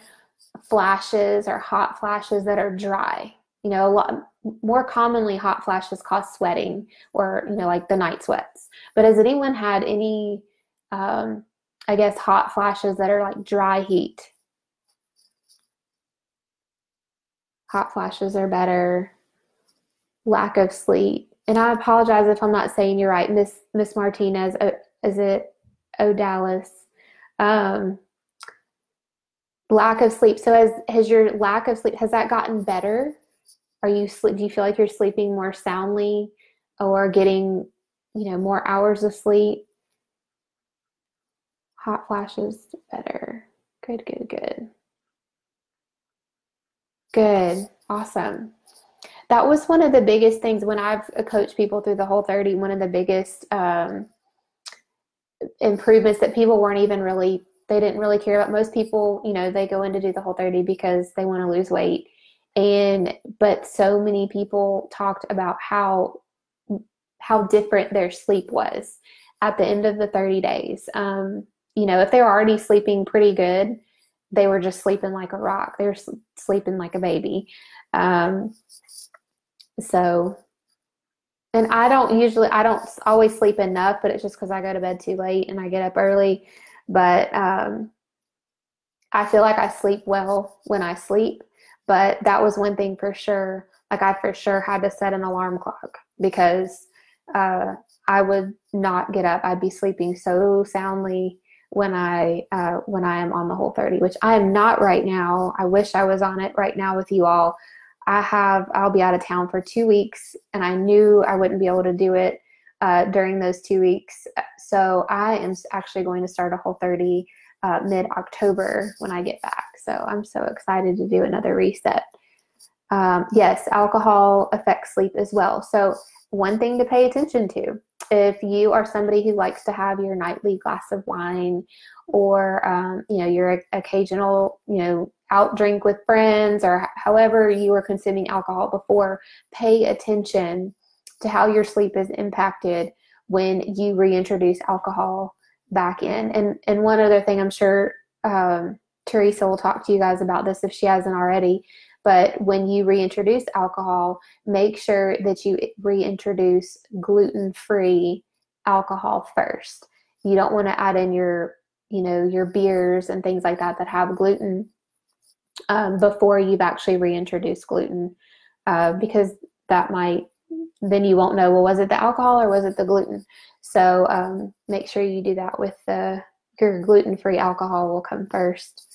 flashes or hot flashes that are dry? A lot more commonly, hot flashes cause sweating, or like the night sweats. But has anyone had any hot flashes that are like dry heat? Hot flashes are better. Lack of sleep. And I apologize if I'm not saying you're right, Miss Martinez. Is it Dallas? Lack of sleep. So has your lack of sleep, has that gotten better? Do you feel like you're sleeping more soundly, or getting, more hours of sleep? Hot flashes better. Good, good, good. Good. Awesome. That was one of the biggest things when I've coached people through the Whole30. One of the biggest improvements that people they didn't really care about. Most people, they go in to do the Whole30 because they want to lose weight. But so many people talked about how different their sleep was at the end of the 30 days. If they were already sleeping pretty good, they were just sleeping like a rock. They were sleeping like a baby. And I don't always sleep enough, but it's just because I go to bed too late and I get up early. But I feel like I sleep well when I sleep, But that was one thing for sure. Like I for sure had to set an alarm clock because I would not get up. I'd be sleeping so soundly when I am on the Whole30, which I am not right now. I wish I was on it right now with you all. I'll be out of town for 2 weeks, and I knew I wouldn't be able to do it during those 2 weeks. So I am actually going to start a Whole30 mid-October when I get back. So I'm so excited to do another reset. Yes, alcohol affects sleep as well. So one thing to pay attention to, if you are somebody who likes to have your nightly glass of wine, or your occasional out drink with friends, or however you were consuming alcohol before, pay attention to how your sleep is impacted when you reintroduce alcohol back in. And one other thing, I'm sure Theresa will talk to you guys about this if she hasn't already, but when you reintroduce alcohol, make sure that you reintroduce gluten-free alcohol first. You don't want to add in your beers and things like that have gluten before you've actually reintroduced gluten, because then you won't know, well, was it the alcohol or was it the gluten? So make sure you do that with your gluten-free alcohol will come first.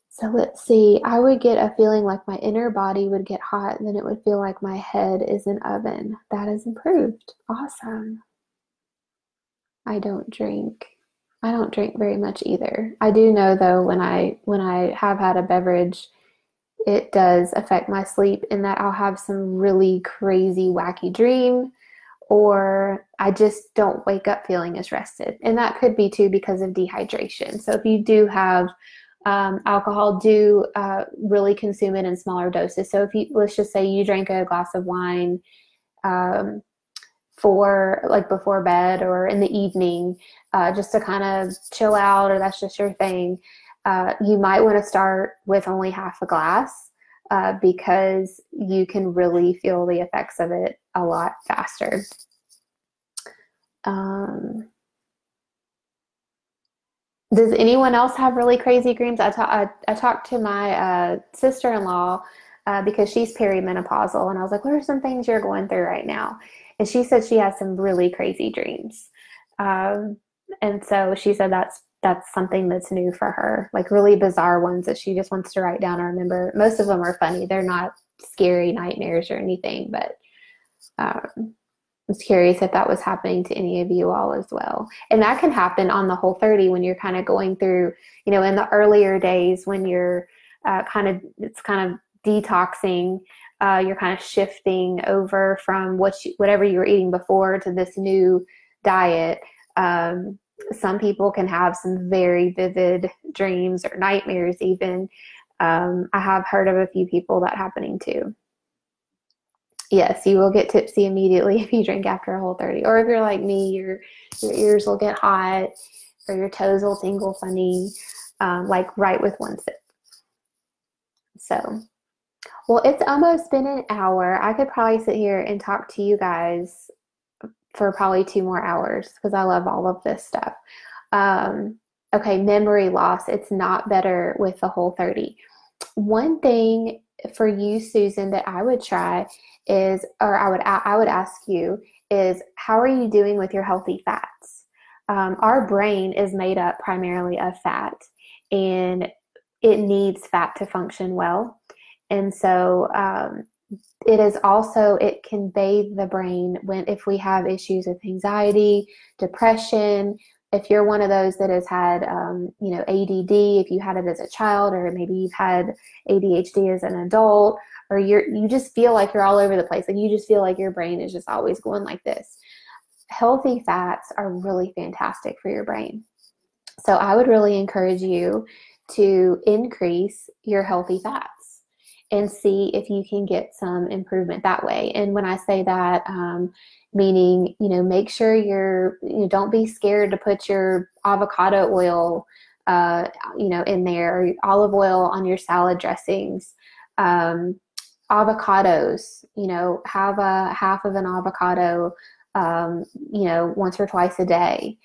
So let's see, I would get a feeling like my inner body would get hot, and then it would feel like my head is an oven. That is improved. Awesome. I don't drink very much either. I do know though, when I have had a beverage, it does affect my sleep in that I'll have some really crazy, wacky dream, or I just don't wake up feeling as rested. And that could be too because of dehydration. So if you do have alcohol, do really consume it in smaller doses. So let's just say you drank a glass of wine before bed or in the evening, just to kind of chill out, or that's just your thing. You might want to start with only half a glass because you can really feel the effects of it a lot faster. Does anyone else have really crazy dreams? I talked to my sister-in-law because she's perimenopausal, and I was like, what are some things you're going through right now? And she said she has some really crazy dreams. And so she said that's something that's new for her, like really bizarre ones that she just wants to write down or remember. Most of them are funny. They're not scary nightmares or anything, but I was curious if that was happening to any of you all as well. And that can happen on the Whole30 when you're kind of going through, in the earlier days when you're it's kind of detoxing. You're kind of shifting over from whatever you were eating before to this new diet. Some people can have some very vivid dreams or nightmares even. I have heard of a few people that happening too. Yes, you will get tipsy immediately if you drink after a Whole30. Or if you're like me, your ears will get hot or your toes will tingle funny, like right with one sip. So, well, it's almost been an hour. I could probably sit here and talk to you guys for probably 2 more hours because I love all of this stuff. Okay, memory loss. It's not better with the Whole30. One thing for you, Susan, that I would try is, or I would ask you is, how are you doing with your healthy fats? Our brain is made up primarily of fat, and it needs fat to function well. And so it can bathe the brain if we have issues with anxiety, depression. If you're one of those that has had, ADD, if you had it as a child, or maybe you've had ADHD as an adult, or you just feel like you're all over the place, like you just feel like your brain is just always going like this. Healthy fats are really fantastic for your brain. So I would really encourage you to increase your healthy fats and see if you can get some improvement that way. And when I say that, meaning, make sure don't be scared to put your avocado oil, in there, or olive oil on your salad dressings. Avocados, have a half of an avocado, once or twice a day.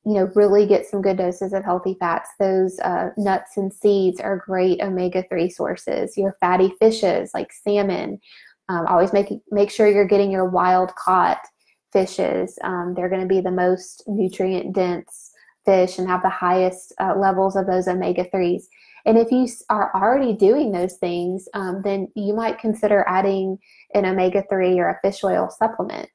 really get some good doses of healthy fats. Those nuts and seeds are great omega-3 sources. Your fatty fishes like salmon, always make sure you're getting your wild caught fishes. They're going to be the most nutrient dense fish and have the highest levels of those omega-3s. And if you are already doing those things, then you might consider adding an omega-3 or a fish oil supplement.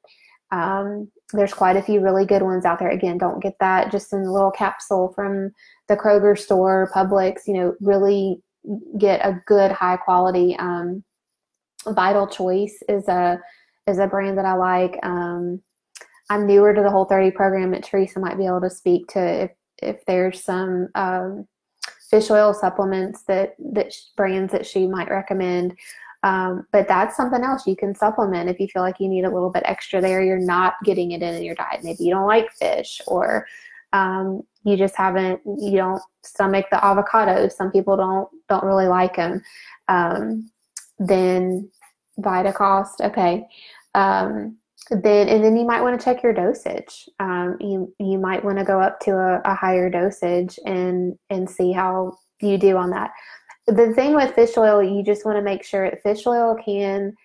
There's quite a few really good ones out there. Again, don't get that just in a little capsule from the Kroger store, Publix. Really get a good high quality. Vital Choice is a brand that I like. I'm newer to the Whole30 program, and Theresa might be able to speak to if there's some fish oil supplements that brands that she might recommend. But that's something else you can supplement if you feel like you need a little bit extra there. You're not getting it in your diet. Maybe you don't like fish, or you just you don't stomach the avocados. Some people don't really like them. Then Vitacost, okay. Then you might want to check your dosage. You might want to go up to a higher dosage and see how you do on that. The thing with fish oil, you just want to make sure that fish oil can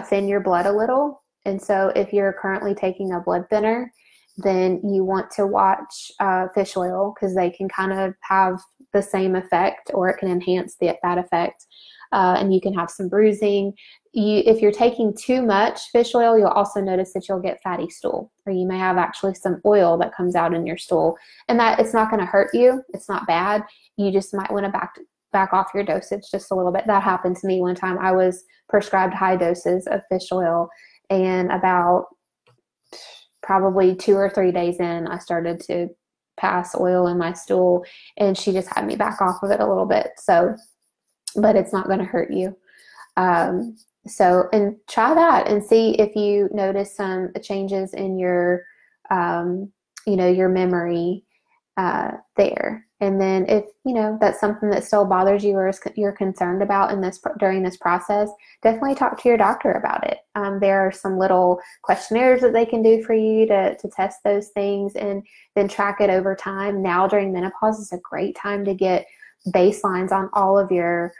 thin your blood a little. And so if you're currently taking a blood thinner, then you want to watch fish oil, because they can kind of have the same effect, or it can enhance that effect. And you can have some bruising. If you're taking too much fish oil, you'll also notice that you'll get fatty stool, or you may have actually some oil that comes out in your stool. And that it's not going to hurt you. It's not bad. You just might want to back off your dosage just a little bit. That happened to me one time. I was prescribed high doses of fish oil, and about probably 2 or 3 days in, I started to pass oil in my stool, and she just had me back off of it a little bit. So, but it's not going to hurt you. And try that and see if you notice some changes in your, your memory there. And then if, that's something that still bothers you or you're concerned about during this process, definitely talk to your doctor about it. There are some little questionnaires that they can do for you to test those things and then track it over time. Now during menopause is a great time to get baselines on all of your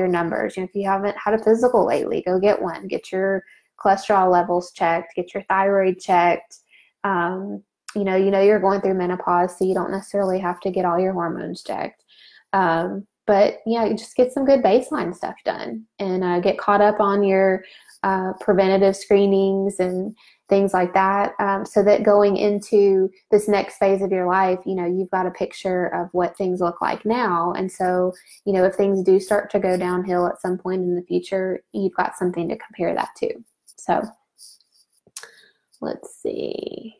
numbers. If you haven't had a physical lately, go get one. Get your cholesterol levels checked. Get your thyroid checked. You're going through menopause, so you don't necessarily have to get all your hormones checked. But you just get some good baseline stuff done, and get caught up on your preventative screenings and things like that, so that going into this next phase of your life, you've got a picture of what things look like now. And so, if things do start to go downhill at some point in the future, you've got something to compare that to. So let's see.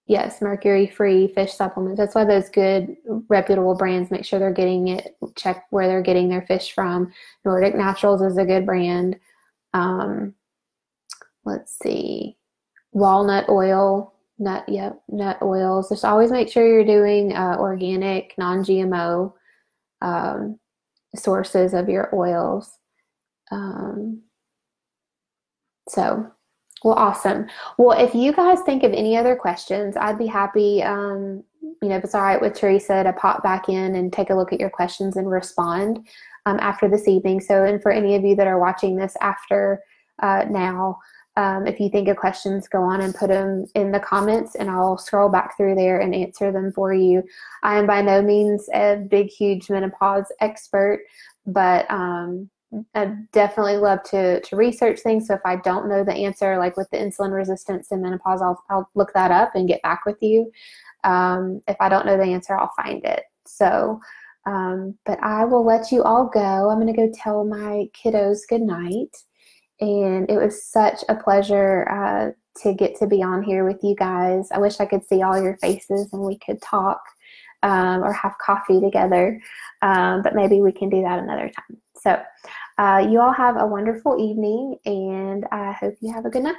Yes, mercury-free fish supplements. That's why those good, reputable brands, make sure they're getting it, check where they're getting their fish from. Nordic Naturals is a good brand. Let's see. Walnut oil, nut oils. Just always make sure you're doing organic, non-GMO sources of your oils. Well, awesome. Well, if you guys think of any other questions, I'd be happy, if it's all right with Theresa, to pop back in and take a look at your questions and respond after this evening. So, and for any of you that are watching this after now, if you think of questions, go on and put them in the comments, and I'll scroll back through there and answer them for you. I am by no means a big, huge menopause expert, but I definitely love to research things. So if I don't know the answer, like with the insulin resistance and menopause, I'll look that up and get back with you. If I don't know the answer, I'll find it. So, but I will let you all go. I'm going to go tell my kiddos good night. And it was such a pleasure to get to be on here with you guys. I wish I could see all your faces and we could talk or have coffee together. But maybe we can do that another time. So you all have a wonderful evening, and I hope you have a good night.